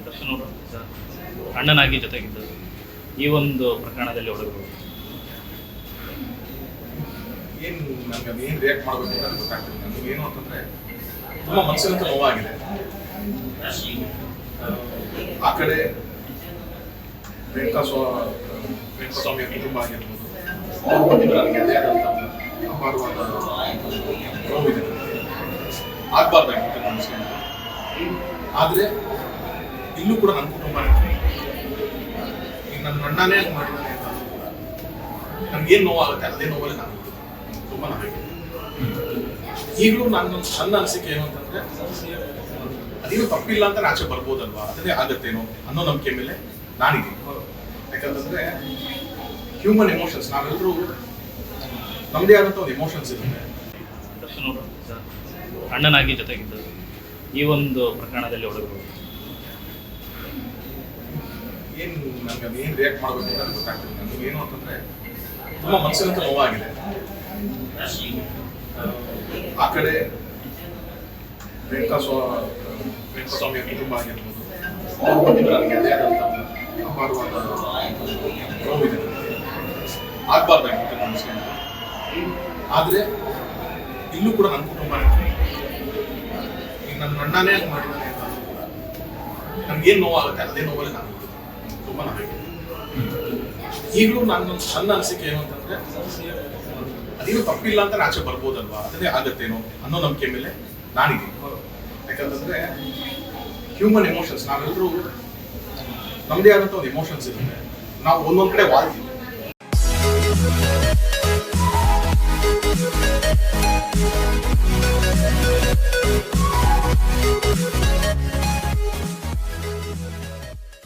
ದರ್ಶನ್ ಅವರು ಸರ್ ಅಣ್ಣನಾಗಿ ಜೊತೆಗಿದ್ದು ಈ ಒಂದು ಪ್ರಕರಣದಲ್ಲಿ ಒಳಗರು ಏನು ನನಗೆ ಅದು ಏನು ರಿಯಾಕ್ಟ್ ಮಾಡಬೇಕು ಅಂತ ಗೊತ್ತಾಗ್ತಿಲ್ಲ. ನನಗೆ ಏನು ಅಂತಂದರೆ ತುಂಬ ಮನಸ್ಸಿನಂತ ನೋವಾಗಿದೆ. ಆ ಕಡೆ ರೇಣುಕಾಸ್ವಾಮಿಯ ಕುಟುಂಬ ಆಗಿರ್ಬೋದು, ಅವ್ರ ಬಗ್ಗೆ ನನಗೆ ಅದೇ ಆದಂಥ ಅಪಾರವಾದ ನೋವಿದೆ. ಆಗಬಾರ್ದಾಗಿತ್ತು ಮನಸ್ಸಿಗೆ. ಆದರೆ ಇಲ್ಲೂ ಕೂಡ ನನ್ನ ಕುಟುಂಬ ಈಗ ನನ್ನ ಅಣ್ಣನೇ ಮಾಡಿದ್ದಾನೆ ಅಂತ ನನಗೇನು ನೋವಾಗುತ್ತೆ ಅದೇ ನೋವಲ್ಲಿ ನಾನು ತುಂಬ ನಾವಿದೆ. ಈಗಲೂ ನನ್ನ ಅನಿಸಿಕೆ ಏನು ಅಂತಂದ್ರೆ ಅದೇನು ತಪ್ಪಿಲ್ಲ ಅಂತ ಆಚೆ ಬರ್ಬೋದಲ್ವಾ, ಅದನ್ನೇ ಆಗತ್ತೇನೋ ಅನ್ನೋ ನಂಬಿಕೆ ಮೇಲೆ ನಾನಿದ್ದೀನಿ. ಯಾಕಂತಂದ್ರೆ ಹ್ಯೂಮನ್ ಎಮೋಷನ್ಸ್, ನಾವೆಲ್ಲರೂ ನಮ್ಮದೇ ಆದಂಥ ಒಂದು ಎಮೋಷನ್ಸ್ ಇರುತ್ತೆ. ದರ್ಶನ್ ಅವರು ಸರ್ ಅಣ್ಣನಾಗಿ ಜೊತೆಗಿದ್ದು ಈ ಒಂದು ಪ್ರಕರಣದಲ್ಲಿ ಒಳಗರು ಏನು ನನಗೆ ಅದು ಏನು ರಿಯಾಕ್ಟ್ ಮಾಡಬೇಕು ಅಂತ ಗೊತ್ತಾಗ್ತಿಲ್ಲ. ನನಗೆ ಏನು ಅಂತಂದ್ರೆ ತುಂಬ ಮನಸ್ಸಿನಂತ ನೋವಾಗಿದೆ. ಆ ಕಡೆ ರೇಣುಕಾಸ್ವಾಮಿಯ ಕುಟುಂಬ ಆಗಿರ್ಬೋದು, ಅವ್ರ ಬಗ್ಗೆ ನನಗೆ ಅದೇ ಆದಂಥ ಅಪಾರವಾದ ನೋವಿದೆ. ಆಗಬಾರ್ದಾಗಿತ್ತು ಮನಸ್ಸಿಗೆ. ಆದರೆ ಇಲ್ಲೂ ಕೂಡ ನನ್ನ ಕುಟುಂಬ ಈಗ ನನ್ನ ಅಣ್ಣನೇ ಮಾಡಿದ್ದಾನೆ ಅಂತ ನನಗೇನು ನೋವಾಗುತ್ತೆ ಅದೇ ನೋವಲ್ಲಿ ನಾನು ತುಂಬ ನಾವಿದೆ. ಈಗಲೂ ನನ್ನ ಅನಿಸಿಕೆ ಏನು ಅಂತಂದ್ರೆ ಅದೇನು ತಪ್ಪಿಲ್ಲ ಅಂತ ಆಚೆ ಬರ್ಬೋದಲ್ವಾ, ಅದನ್ನೇ ಆಗತ್ತೇನೋ ಅನ್ನೋ ನಂಬಿಕೆ ಮೇಲೆ ನಾನಿದ್ದೀನಿ. ಯಾಕಂತಂದ್ರೆ ಹ್ಯೂಮನ್ ಎಮೋಷನ್ಸ್, ನಾವೆಲ್ಲರೂ ನಮ್ಮದೇ ಆದಂಥ ಒಂದು ಎಮೋಷನ್ಸ್ ಇರುತ್ತೆ. ನಾವು ಒಂದೊಂದು ಕಡೆ ವಾಲ್ತೀವಿ.